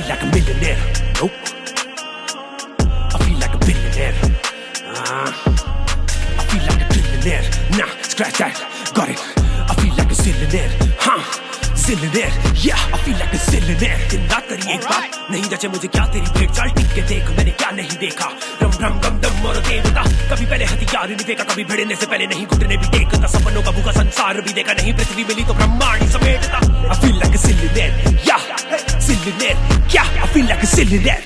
feel like a millionaire. Nope. I feel like a billionaire. I feel like a trillionaire. Nah, scratch that. Got it. I feel like a zillionaire. Zillionaire. Yeah, I feel like a zillionaire. दिन रात करी एक बात नहीं जचे मुझे क्या तेरी भेंट चाल टिक के देख मैंने क्या नहीं देखा रम रम गम दम और देवता कभी पहले हथियार नहीं देखा कभी भिड़ने से पहले नहीं घुटने भी देखता सपनों का भूखा संसार भी देखा नहीं पृथ्वी मिली तो ब्रह्मांड ही समेटता I feel like a zillionaire. Yeah, zillionaire. Yeah, I feel like a zillionaire.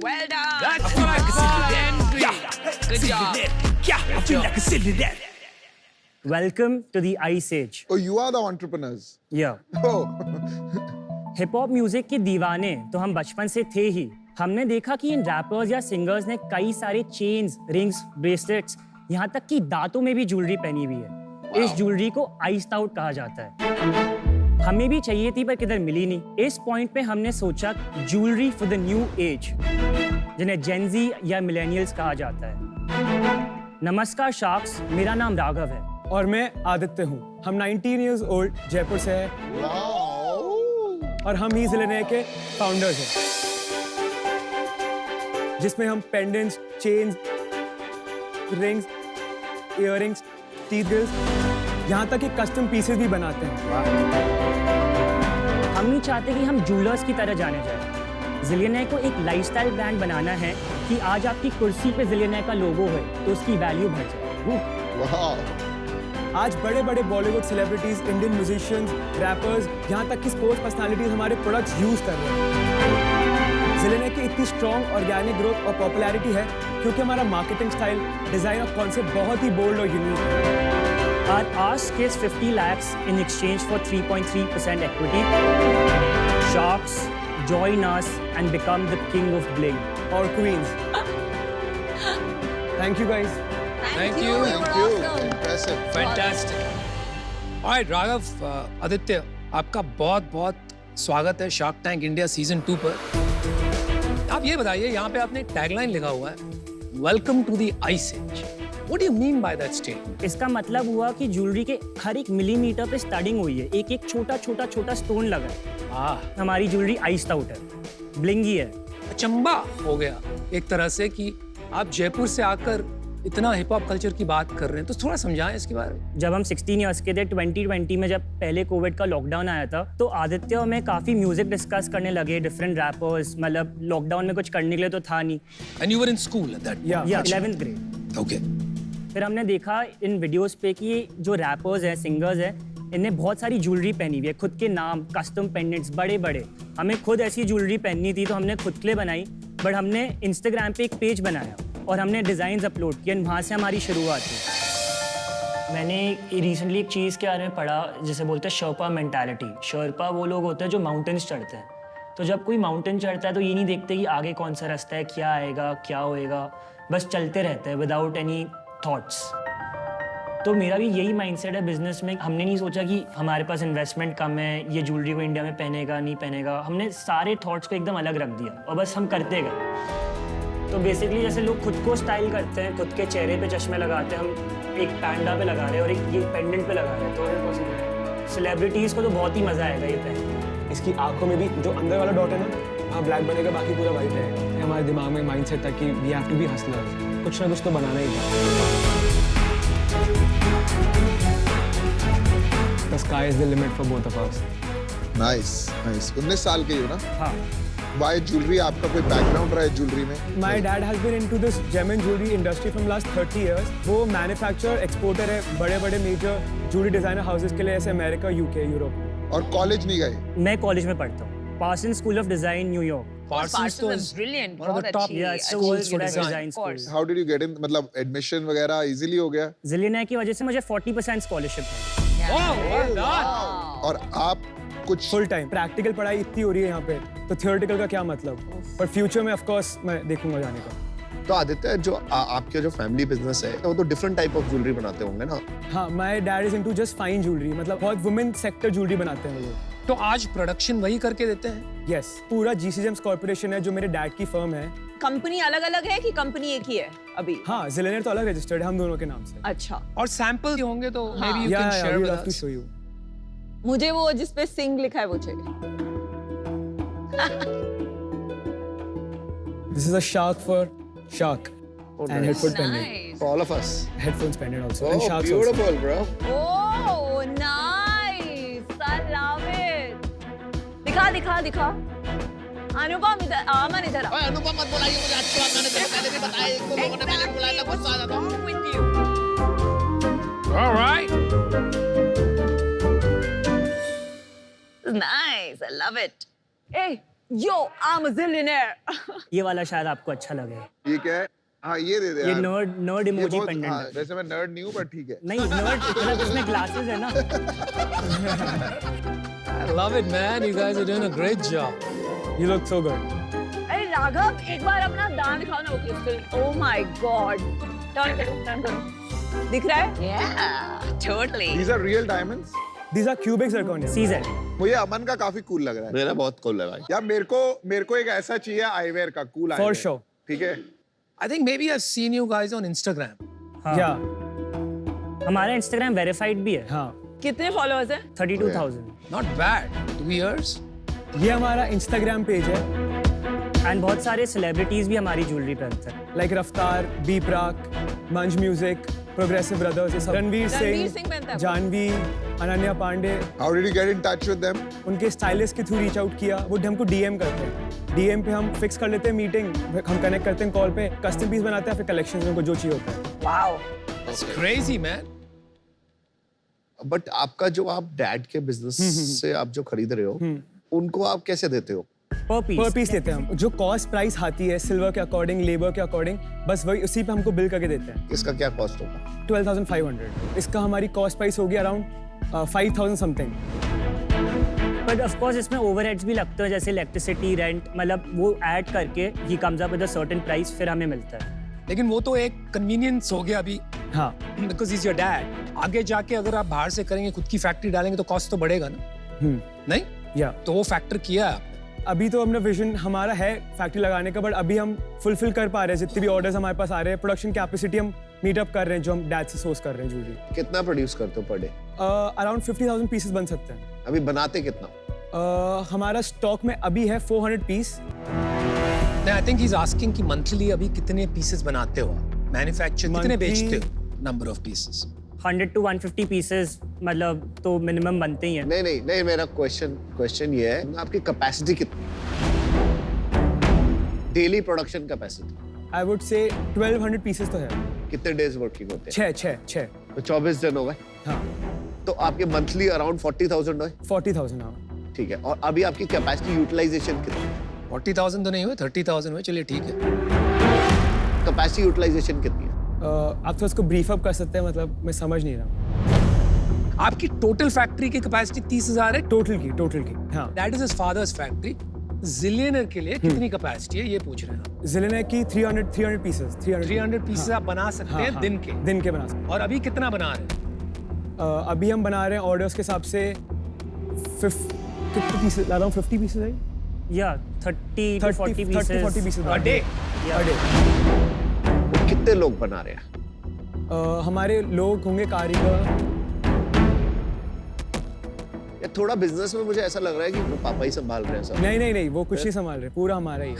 Well done. That's I feel like a zillionaire. Henry. Yeah, Good job. zillionaire. Yeah, I feel like a zillionaire. Welcome to the Ice Age. Oh, you are the entrepreneurs. Yeah. Oh. Hip hop music के दीवाने तो हम बचपन से थे ही। हमने देखा कि इन रैपर्स या सिंगर्स ने कई सारे चेन्स, रिंग्स, ब्रेसलेट्स, यहाँ तक कि दांतों में भी ज्वेलरी पहनी हुई है। इस ज्वेलरी को आइस्ड आउट कहा जाता है। हमें भी चाहिए थी पर किधर मिली नहीं। इस पॉइंट पे हमने सोचा jewellery for the new age, जिन्हें जेनजी या मिलेनियल्स कहा जाता है। नमस्कार शार्क्स, मेरा नाम राघव है। और मैं आदित्य हूँ। हम 19 years old जयपुर से हैं और हम ही ज़िलेनियर के फाउंडर्स हैं, जिसमें हम pendants, chains, rings, earrings, teeth grills, यहाँ तक कि कस्टम पीसेस भी बनाते हैं। हम नहीं चाहते कि हम जूलर्स की तरह जाने जाएं। ज़िलेनियर को एक लाइफस्टाइल ब्रांड बनाना है कि आज आपकी कुर्सी पे ज़िलेनियर का लोगो है तो उसकी वैल्यू बढ़ जाए। Wow. आज बड़े बड़े Bollywood celebrities, Indian musicians, rappers, यहाँ तक कि स्पोर्ट्स पर्सनालिटीज हमारे प्रोडक्ट्स यूज कर रहे हैं। ज़िलेनियर की इतनी स्ट्रॉन्ग ऑर्गेनिक ग्रोथ और पॉपुलैरिटी है क्योंकि हमारा मार्केटिंग स्टाइल, डिजाइन और कॉन्सेप्ट बहुत ही बोल्ड और यूनिक है। Our ask is 50 lakhs in exchange for 3.3% equity. Sharks, join us and become the king of bling. और queens. Thank you guys. Thank you. Thank you. Impressive. Fantastic. Alright, Raghav, Aditya, आपका बहुत-बहुत स्वागत है shark tank India season 2 पर। आप ये बताइए, यहाँ पे आपने टैगलाइन लिखा हुआ है, Welcome to the Ice Age. What do you mean by that statement? इसका मतलब हुआ कि ज्वेलरी के हर एक मिलीमीटर पे स्टडिंग हुई है, एक एक छोटा स्टोन लगा है। हमारी ज्वेलरी आइस्ड आउट है, ब्लिंगी है। अचंबा हो गया एक तरह से कि आप जयपुर से आकर इतना हिप हॉप कल्चर की बात कर रहे हैं, तो थोड़ा समझाएं इसके बारे में। जब हम 16 इयर्स के थे 2020 में, जब पहले कोविड का लॉकडाउन आया था, तो आदित्य और मैं काफी म्यूजिक डिस्कस करने लगे, डिफरेंट रैपर्स। मतलब लॉकडाउन में कुछ करने के लिए तो था नहीं। And you were in school at that? या 11th ग्रेड। Okay. फिर हमने देखा इन वीडियोस पे कि जो रैपर्स हैं, सिंगर्स हैं, इन्हें बहुत सारी ज्वेलरी पहनी हुई है, खुद के नाम, कस्टम पेंडेंट्स बड़े बड़े। हमें खुद ऐसी ज्वेलरी पहननी थी तो हमने खुद के लिए बनाई, बट हमने इंस्टाग्राम पे एक पेज बनाया और हमने डिज़ाइंस अपलोड किए, वहाँ से हमारी शुरुआत हुई। मैंने रिसेंटली एक चीज़ के बारे में पढ़ा जिसे बोलते हैं शर्पा मेंटालिटी। शर्पा वो लोग होते हैं जो माउंटेन्स चढ़ते हैं। तो जब कोई माउंटेन चढ़ता है तो ये नहीं देखते कि आगे कौन सा रास्ता है, क्या आएगा, क्या होएगा, बस चलते रहते हैं विदाउट एनी थॉट्स। तो मेरा भी यही माइंडसेट है बिजनेस में। हमने नहीं सोचा कि हमारे पास इन्वेस्टमेंट कम है, ये ज्वेलरी को इंडिया में पहनेगा नहीं पहनेगा। हमने सारे थॉट्स को एकदम अलग रख दिया और बस हम करते गए। तो बेसिकली जैसे लोग खुद को स्टाइल करते हैं, खुद के चेहरे पे चश्मे लगाते हैं, हम एक पैंडा पे लगा रहे हैं और एक ये पेंडेंट पे लगा रहे हैं, तो ये पॉसिबल है। सेलिब्रिटीज़ को तो बहुत ही मज़ा आएगा ये पहन। इसकी आंखों में भी जो अंदर वाला डॉट है ना, हाँ ब्लैक बनेगा, बाकी पूरा वाइट रहेगा। ये हमारे दिमाग में माइंडसेट था कि we have to be hustlers, कुछ ना कुछ तो बनाना ही है। The sky is the limit for both of us. Nice, nice. 19 साल के ही हो ना? हाँ। Why jewelry? आपका कोई बैकग्राउंड रहा है ज्वेलरी में? My dad has been into this gem and jewelry industry from last 30 years. वो मैन्युफैक्चरर, एक्सपोर्टर है बड़े-बड़े मेजर ज्वेलरी डिजाइनर हाउसेस के लिए, ऐसे अमेरिका, यूके, यूरोप। और कॉलेज नहीं गए? मैं कॉलेज में पढ़ता हूँ, Parsons school of design, New York. Parsons Parsons was is brilliant. one of the बहुत top अच्छी, Yeah, it's the अच्छी world's best design. design Of course. school. How did you get in? मतलब एडमिशन वगैरह easily हो गया? ज़िलेनियर की वजह से मुझे 40% स्कॉलरशिप मिली। Oh, well done. और आप कुछ फुल टाइम प्रैक्टिकल पढ़ाई इतनी हो रही है यहाँ पे, तो थियोरेटिकल का क्या मतलब। पर फ्यूचर में ऑफ कोर्स मैं देखूंगा जाने का। तो आदित्य, जो आपके जो फैमिली बिजनेस है वो तो डिफरेंट टाइप ऑफ ज्वेलरी बनाते होंगे ना? हाँ, my dad is into just fine jewellery, मतलब बहुत वुमेन सेक्टर ज्वेलरी बनाते हैं वो लोग। तो आज प्रोडक्शन वही करके देते हैं? यस, पूरा GC Gems कॉर्पोरेशन है जो मेरे डैड की फर्म है। कंपनी अलग-अलग है कि कंपनी एक ही है अभी? हाँ, ज़िलेनियर तो अलग रजिस्टर्ड है हम दोनों के नाम से। अच्छा। और सैंपल होंगे तो maybe you Yeah, can yeah, share we'd with love to us. show you. मुझे वो जिसपे सिंग लिखा है वो चाहिए. This is a shark for shark. Oh, And nice. headphone pendant. Nice. For all of us. Headphones pendant also. Oh, And sharks also. beautiful, bro. Oh, nice. I love it. दिखा. अनुपम इधर, अमन इधर आ. अनुपम मत बुलाइए मुझे, अच्छी बात मैंने पहले भी बताया, एक दो लोगों ने पहले बुलाया था, गुस्सा आ जाता हूँ. What's wrong with you? All right. Nice. I love it. Hey, yo, I'm a zillionaire. ये वाला शायद आपको अच्छा लगे. ये क्या है? हाँ ये दे दे ये यार। नर्ड ये इमोजी बहुत- पेंडेंट हाँ, है. वैसे मैं नर्ड नहीं हूँ पर ठीक है। नहीं नर्ड मतलब इसमें ग्लासेस है ना. I love it, man. You guys are doing a great job. You look so good. अरे राघव, एक बार अपना दांत दिखाओ ना वो crystal. Oh my God. Turn करो. दिख रहा है? Yeah, totally. These are real diamonds. These are cubic zirconia. सीजर. मुझे अमन का काफी कूल लग रहा है। मेरा बहुत कूल है भाई. यार मेरे को एक ऐसा चाहिए आईवेयर का कूल For sure. ठीक है? I think maybe I've seen you guys on Instagram. हाँ. Yeah. हमारा इंस्टाग्राम वेरीफाइड भी है. हाँ. कितने फॉलोअर्स हैं? 32,000. Not bad. 2 years. ये हमारा Instagram पेज है. एंड बहुत सारे सेलिब्रिटीज भी हमारी ज्वेलरी पहनते हैं. Like रफ्तार, बी प्राक, मंज म्यूजिक, प्रोग्रेसिव ब्रदर्स, ये सब. रणवीर सिंह सिंह, पहनता है वो. Janhvi, Ananya Pandey. How did you get in touch with them? उनके स्टाइलिस्ट के थ्रू रीच आउट किया. वो हमको डीएम करते हैं. डीएम पे हम फिक्स कर लेते हैं मीटिंग. हम कनेक्ट करते हैं कॉल पे. कस्टम पीस बनाते हैं, फिर कलेक्शन में उनको जो चाहिए होता है. Wow. It's crazy, man. But आपका जो आप डैड के बिजनेस से आप जो खरीद रहे हो, उनको आप कैसे देते हो? पर पर पीस लेते हैं हम. जो कॉस्ट प्राइस आती है सिल्वर के अकॉर्डिंग, लेबर के अकॉर्डिंग, बस वही उसी पे हमको बिल करके देते हैं. इसका क्या कॉस्ट होगा? 12,500. इसका हमारी कॉस्ट प्राइस होगी around 5,000 something. But of course इसमें ओवरहेड्स भी लगते हैं जैसे इलेक्ट्रिसिटी, रेंट, मतलब वो ऐड करके he comes up with a certain price, फिर हमें मिलता है. लेकिन वो तो एक कन्वीनियंस हो गया अभी, हाँ. Because is your dad. आगे जाके अगर आप बाहर से करेंगे, खुद की फैक्ट्री डालेंगे तो कॉस्ट तो बढ़ेगा ना. नहीं, या तो वो फैक्टर किया है आपने. अभी तो हमने विजन हमारा है फैक्ट्री लगाने का, बट अभी हम फुलफिल कर पा रहे हैं जितने भी ऑर्डर्स हमारे पास आ रहे हैं. प्रोडक्शन कैपेसिटी हम मीट अप कर रहे हैं जो हम डैड से सोर्स कर रहे हैं ज्वेलरी. कितना प्रोड्यूस करते हो पर डे? अराउंड 50,000 पीसेस बन सकते हैं. अभी बनाते कितना? हमारा स्टॉक में अभी है 400 पीस. नहीं, I think he is asking कि मंथली अभी कितने पीसेस बनाते हो, मैन्युफैक्चर कितने Monthly- बेचते हो, number of pieces. 100 to 150 pieces मतलब तो मिनिमम बनते ही हैं. नहीं, मेरा क्वेश्चन ये है, आपकी कैपेसिटी कितनी? Daily production capacity I would say 1200 pieces तो है. कितने डेज वर्किंग होते हैं? छः. तो 24 दिन हो गए. हाँ. तो आपके मंथली अराउंड 40,000 है. 40,000. हाँ. ठीक है. और अभी आपकी कैपेसिटी यूटिलाइजेशन कितनी है? 40,000 तो नहीं हुए, 30,000 हुए. चलिए ठीक है. कैपेसिटी यूटिलाइजेशन कितनी है? आप तो उसको ब्रीफ अप कर सकते हैं, मतलब मैं समझ नहीं रहा. आपकी टोटल फैक्ट्री की कैपेसिटी 30,000 है. टोटल की. हाँ. That is his father's factory. Zillionaire के लिए कितनी कैपेसिटी है ये पूछ रहे हैं आप. जिलेना की 300 पीसेस. 300 पीसेस आप बना सकते हैं दिन के. दिन के बना सकते और अभी कितना बना रहे हैं? हैं. अभी हम बना रहे हैं ऑर्डर्स के हिसाब से 50 पीसेस. अराउंड 50 पीसेस है. या 30 to 40 40 पीसेस पर डे. वो कितने लोग बना रहे हैं? हमारे लोग होंगे कारीगर. या थोड़ा बिजनेस में मुझे ऐसा लग रहा है कि वो पापा ही संभाल रहे हैं सब. नहीं, वो कुछ नहीं संभाल रहे. पूरा हमारा ही है.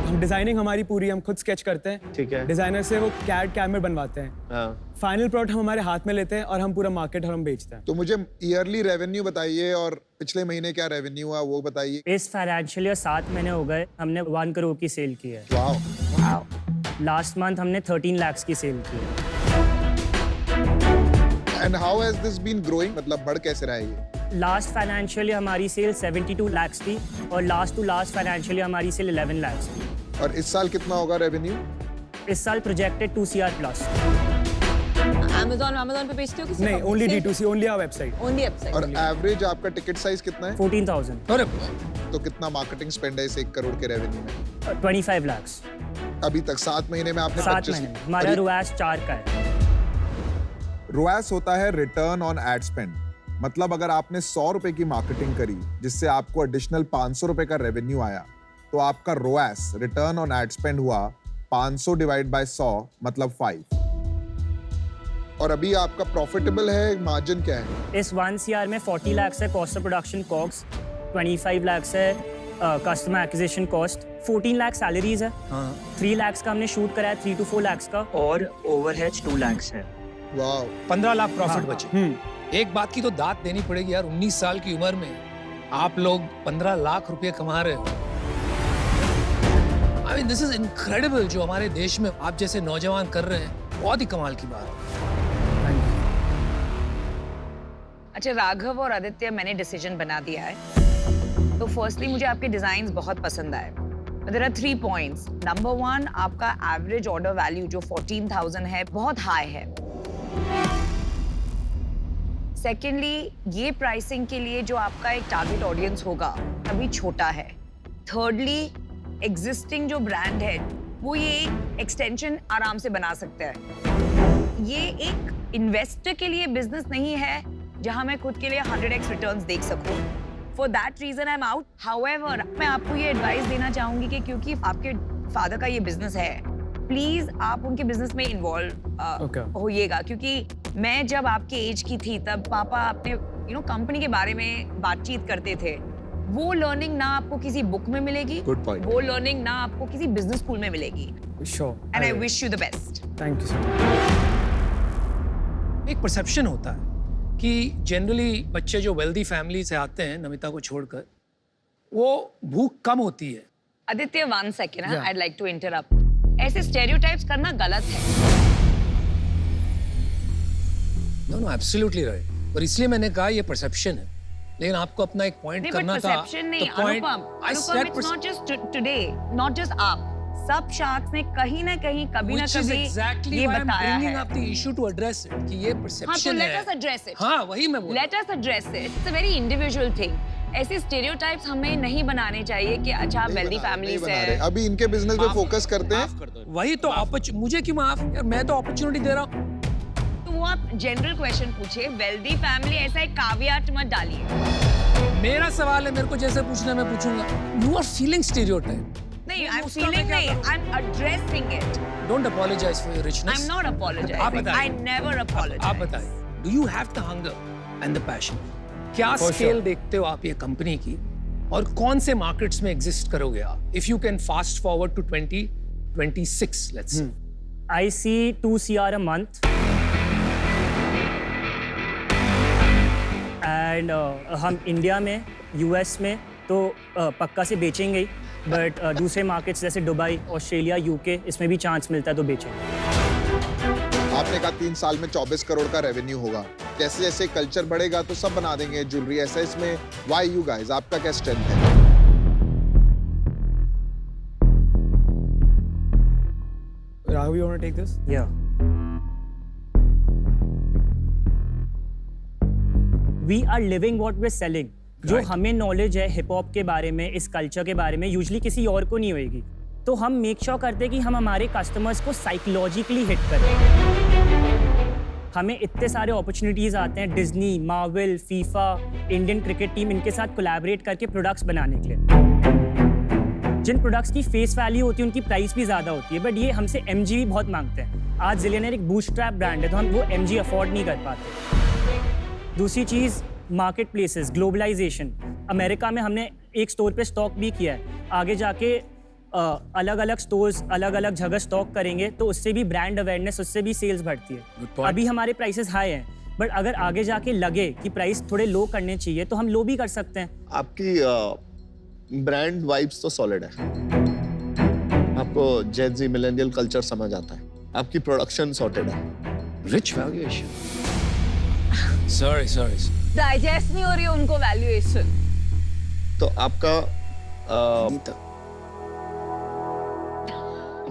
हम डिजाइनिंग हमारी पूरी हम खुद स्केच करते हैं. ठीक है. डिजाइनर से वो कैड कैमर बनवाते हैं. हाँ. फाइनल प्रोडक्ट हम हमारे हाथ में लेते हैं और हम पूरा मार्केट और हम बेचते हैं. तो मुझे ईयरली रेवेन्यू बताइए और पिछले महीने क्या रेवेन्यू हुआ वो बताइए. इस फाइनेंशियल ईयर 7 महीने हो गए हमने 1 करोड़ की सेल की है. वाओ. लास्ट मंथ हमने 13 लाख की सेल की है. And how has this been growing, मतलब बढ़ कैसे रहा है ये? लास्ट फाइनेंशियल ईयर हमारी सेल 72 लाख थी और last to last financial year हमारी सेल 11 लाख थी. और इस साल कितना होगा रेवेन्यू? इस साल प्रोजेक्टेड 2 CR प्लस. Amazon पे बेचते हो किसी नहीं, only D2C, only our website. Only website. और एवरेज आपका टिकट साइज कितना है? 14,000. अरे तो कितना मार्केटिंग स्पेंड है इस 1 करोड़ के रेवेन्यू में 25 लाख. अभी तक? 7 महीने में आपने 7 महीने में हमारा रुआस 4 का है. रोएस होता है रिटर्न ऑन एड स्पेंड. मतलब अगर आपने 100 रुपए की मार्केटिंग करी जिससे आपको एडिशनल 500 रुपए का रेवेन्यू आया, तो आपका रोएस रिटर्न ऑन एड स्पेंड हुआ 500 डिवाइड बाय 100 मतलब 5. और अभी आपका प्रॉफिटेबल है, मार्जिन क्या है? इस 1 CR में 40 lakhs है कॉस्ट ऑफ प्रोडक्शन कॉक्स, 25 lakhs है customer acquisition cost, 14 lakh salaries है, 3 lakhs का हमने शूट कराया, 3 to 4 lakhs का, और ओवरहेड्स 2 lakhs है। वाओ, 15 लाख प्रॉफिट बचे। एक बात की तो दाद देनी पड़ेगी यार, 19 साल की उम्र में आप लोग 15 लाख रुपए कमा रहे हो। I mean this is incredible जो हमारे देश में आप जैसे नौजवान कर रहे हैं, बहुत ही कमाल की बात है। अच्छा राघव और आदित्य, मैंने डिसीजन बना दिया है। तो फर्स्टली मुझे आपके डिजाइन्स बहुत पसंद आए। There are 3 points. नंबर 1, आपका एवरेज ऑर्डर वैल्यू जो 14,000 है बहुत हाई है। सेकेंडली, ये प्राइसिंग के लिए जो आपका एक टारगेट ऑडियंस होगा अभी छोटा है। थर्डली, एग्जिस्टिंग जो ब्रांड है वो ये एक्सटेंशन आराम से बना सकता है। ये एक इन्वेस्टर के लिए बिजनेस नहीं है जहां मैं खुद के लिए 100x रिटर्न्स देख सकूं। For that reason I am out. However, मैं आपको ये एडवाइस देना चाहूंगी कि क्योंकि आपके फादर का ये बिजनेस है, प्लीज आप उनके बिजनेस में इन्वॉल्व होइएगा। क्योंकि मैं जब आपके एज की थी तब पापा अपने कंपनी के बारे में बातचीत करते थे। वो लर्निंग ना आपको किसी बुक में मिलेगी, गुड पॉइंट। वो लर्निंग ना आपको किसी बिजनेस स्कूल में मिलेगी। Sure, and I wish you the best. Thank you sir. एक परसेप्शन होता है कि जनरली बच्चे जो वेल्दी फैमिली से आते हैं, नमिता को छोड़कर, वो भूख कम होती है। Aditya 1 second, I'd like to interrupt. ऐसे स्टेरियोटाइप्स करना गलत है। No absolutely right. और इसलिए मैंने कहा ये परसेप्शन है, लेकिन आपको अपना एक पॉइंट करना था। परसेप्शन नहीं, अनुपम, it's not just today, not just आप, सब शार्क्स ने कहीं ना कहीं कभी ना कभी ये बताया है। आप the issue to address it कि ये परसेप्शन है। Let us address it. हाँ, वही मैं बोल रहा हूं। Let us address it. It's a very individual thing. ऐसे स्टेरियोटाइप्स हमें नहीं बनाने चाहिए कि अच्छा वेल्दी फैमिली से है। अभी इनके बिजनेस पे फोकस करते हैं। वही तो मुझे क्यों माफ यार, मैं तो अपॉर्चुनिटी दे रहा हूँ। तो वो आप जनरल क्वेश्चन पूछे, वेल्दी फैमिली ऐसा एक कावियाट मत डालिए। मेरा सवाल है, मेरे को जैसे पूछना मैं पूछूंगा। You are feeling stereotype. नहीं, आई एम फीलिंग नहीं, I am addressing it. Don't apologise for your richness. I am not apologising. I never apologise. आप बताइए, do you have the hunger and the passion? क्या scale देखते हो आप ये company की, और कौन से मार्केट्स में एग्जिस्ट करोगे आप? If you can fast forward to 2026, let's say. I see 2 CR a month. And हम इंडिया में, यूएस में तो पक्का से बेचेंगे ही, बट दूसरे मार्केट्स जैसे दुबई, ऑस्ट्रेलिया, यूके, इसमें भी चांस मिलता है तो बेचेंगे। आपने कहा 3 साल में 24 करोड़ का रेवेन्यू होगा। जैसे जैसे कल्चर बढ़ेगा तो सब बना देंगे ज्वेलरी, ऐसा इसमें व्हाई यू गाइस, आपका क्या स्ट्रेंथ है? Raghav, you want to take this? Yeah. We are living what we're selling. जो हमें नॉलेज है हिप हॉप के बारे में, इस कल्चर के बारे में, यूजुअली किसी और को नहीं होएगी। तो हम मेक श्योर करते हैं कि हम हमारे कस्टमर्स को साइकोलॉजिकली हिट करें। हमें इतने सारे अपॉर्चुनिटीज आते हैं, Disney, Marvel, FIFA, Indian cricket team, इनके साथ कोलैबोरेट करके प्रोडक्ट्स बनाने के लिए। जिन प्रोडक्ट्स की फेस वैल्यू होती है उनकी प्राइस भी ज़्यादा होती है, बट ये हमसे MG भी बहुत मांगते हैं। आज जिलेनियर एक बूटस्ट्रैप ब्रांड है तो हम वो MG अफोर्ड नहीं कर पाते। दूसरी चीज़, मार्केट प्लेसेस, ग्लोबलाइजेशन। अमेरिका में हमने एक स्टोर पे स्टॉक भी किया है, आगे जाके अलग अलग स्टोर्स अलग अलग जगह स्टॉक करेंगे तो उससे भी ब्रांड अवेयरनेस, उससे भी सेल्स बढ़ती है। अभी हमारे प्राइसेस हाई हैं, बट अगर आगे जाके लगे कि प्राइस थोड़े लो करने चाहिए तो हम लो भी कर सकते हैं। आपकी ब्रांड वाइब्स तो सॉलिड है, आपको जेन ज़ी मिलेनियल कल्चर समझ आता है, आपकी प्रोडक्शन सॉर्टेड है। Rich valuation. सॉरी डाइजेस्ट नहीं हो रही है उनको वैल्यूएशन। तो आपका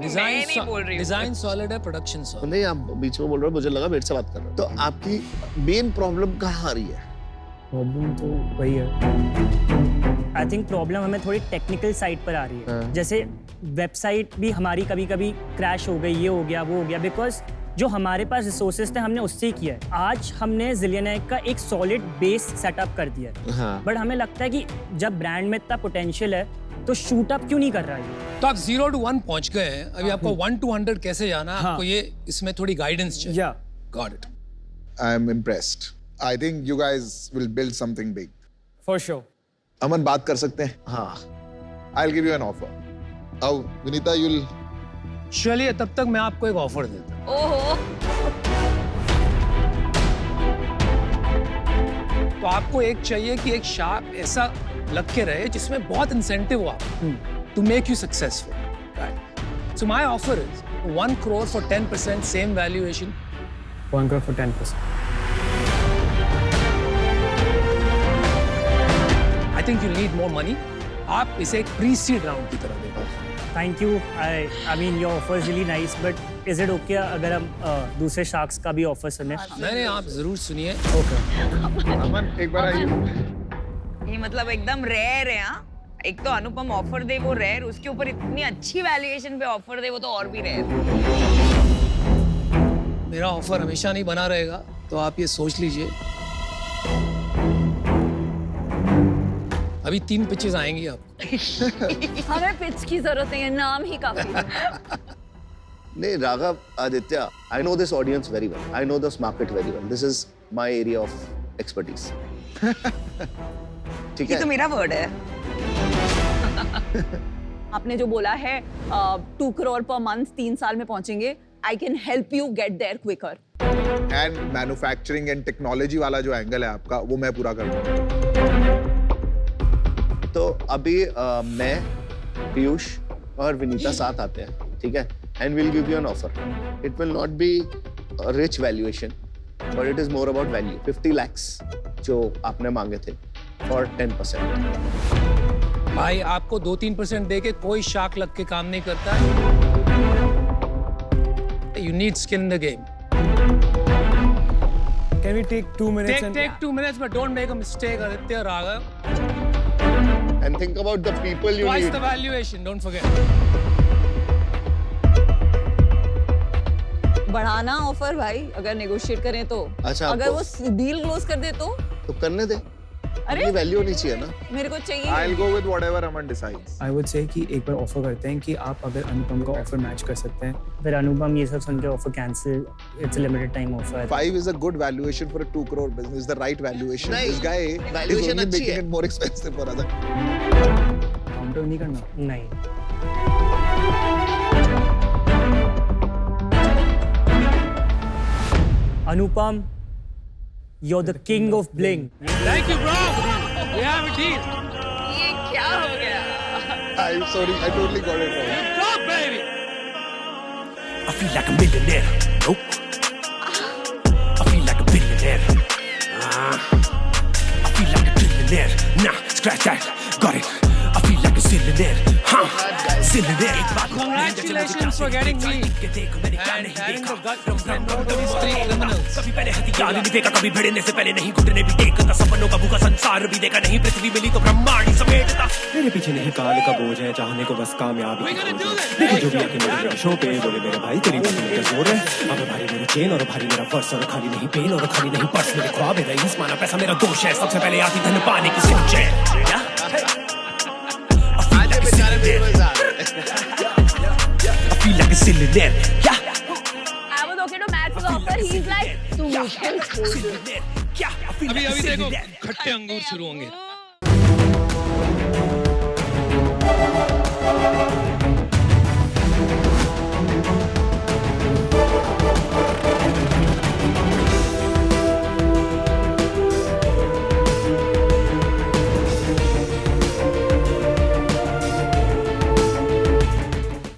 डिजाइन सॉलिड है, प्रोडक्शन सॉलिड नहीं, आप बीच में बोल रहे हो, मुझे लगा मेरे से बात कर रहे हो। तो आपकी मेन प्रॉब्लम कहाँ आ रही है? प्रॉब्लम तो वही है। आई थिंक प्रॉब्लम हमें थोड़ी टेक्निकल साइड पर आ रही है। जैसे वेबसाइट भी हमारी कभी कभी क्रैश हो गई, ये हो गया, वो हो गया, बिकॉज जो हमारे पास रिसोर्सेज थे हमने उससे ही किया है। आज हमने जिलियनेक का एक सॉलिड बेस सेटअप कर दिया है, बट हमें लगता है कि जब ब्रांड में इतना पोटेंशियल है तो शूट अप क्यों नहीं कर रहा है? तो आप 0 to 1 पहुंच गए हैं, अभी आपको 1 to 100 कैसे जाना है, आपको ये इसमें थोड़ी गाइडेंस चाहिए। Yeah. Got it. I'm impressed. I think you guys will build something big. For sure. अमन बात कर सकते हैं? हाँ I'll give you an offer. अब विनीता you'll चलिए तब तक मैं आपको एक ऑफर देता हूँ। ओहो, तो आपको एक चाहिए कि एक शार्क ऐसा लग के रहे जिसमें बहुत इंसेंटिव हो आपको to make you successful, right? So my offer is 1 crore for 10% same valuation. 1 crore for 10%. I think you need more money. आप इसे एक प्री सीड राउंड की तरह देखो। Thank you. I mean your offer is really nice, but is it okay अगर हम दूसरे sharks का भी ऑफर सुने? नहीं, आप जरूर सुनिए। अमन एक बार आइए। ये मतलब एकदम रेयर है। हाँ, एक तो अनुपम ऑफर दे वो रेयर, उसके ऊपर इतनी अच्छी वैल्यूएशन पे ऑफर दे वो तो और भी रेयर। मेरा ऑफर हमेशा नहीं बना रहेगा, तो आप ये सोच लीजिए। अभी 3 पिचेस आएंगी आपको। हमें पिच की जरूरत नहीं है, नाम ही काफी है। नहीं Raghav, Aditya, I know this audience very well. I know this market very well. This is my area of expertise. ठीक ये है? तो मेरा वर्ड है। आपने जो बोला है 2 crore per month 3 साल में पहुंचेंगे, I can help you get there quicker. And manufacturing and technology वाला जो एंगल है आपका वो मैं पूरा कर दूंगा। तो अभी मैं, पीयूष और विनीता साथ आते हैं, ठीक है? And we'll give you an offer. It will not be a rich valuation, but it is more about value. 50 lakhs जो आपने मांगे थे for 10%. भाई आपको 2-3% दे के कोई शार्क लग के काम नहीं करता है। You need skin in the game. Can we take 2 minutes? Take 2 minutes, but don't make a mistake, Aditya, Raghav. And think about the people you Twice need. the valuation, don't forget. बढ़ाना offer भाई, अगर negotiate करें तो। अच्छा, अगर वो deal close कर दे तो करने दे। अरे अपनी वैल्यू होनी चाहिए ना। मेरे को चाहिए। I'll go with whatever Aman decides. I would say कि एक बार ऑफर करते हैं कि आप अगर अनुपम का ऑफर मैच कर सकते हैं। फिर अनुपम ये सब सुन के offer cancel. It's a limited time offer. 5 is a good valuation for a 2 crore business. The right valuation. नहीं, This guy is valuation only अच्छी making है। it more expensive for other. Counter नहीं करना। नहीं। अनुपम, you're the king of bling. Thank you, bro. We have a deal. ये क्या हो गया? I'm sorry, I totally got it wrong. Go, baby. I feel like a millionaire. Nope. I feel like a billionaire. I feel like a trillionaire. Nah, scratch that. Got it. I feel like a zillionaire. Huh? Zillionaire. Congratulations for getting me and having the guts to send out these 3 criminals. कभी पहले हथियार नहीं देखा, कभी भिड़ने से पहले नहीं घुटने भी टेकता, सपनों का भूखा संसार भी देखा नहीं, पृथ्वी मिली तो ब्रह्मांड ही समेटता। मेरे पीछे नहीं काल का बोझ है, चाहने को बस कामयाबी की खोज है। देखो जो भी आके मेरे शो पे बोले मेरे भाई तेरी बात में क्या जोर है। अब भारी मेरी चेन और भारी मेरा पर्स, और खाली नहीं पेन और खाली नहीं पर्स, मेरे ख्वाब है रईस माना पैसा मेरा दोष है, सबसे पहले आती धन पाने की सिंच है। आज बेचारे बेबस आ रहे हैं। I feel like a zillionaire. Yeah. I was okay to match the offer. He's like, तू मुझे छोड़ दे। Zillionaire. Yeah. I feel like a अभी देखो zillionaire. खट्टे अंगूर शुरू होंगे।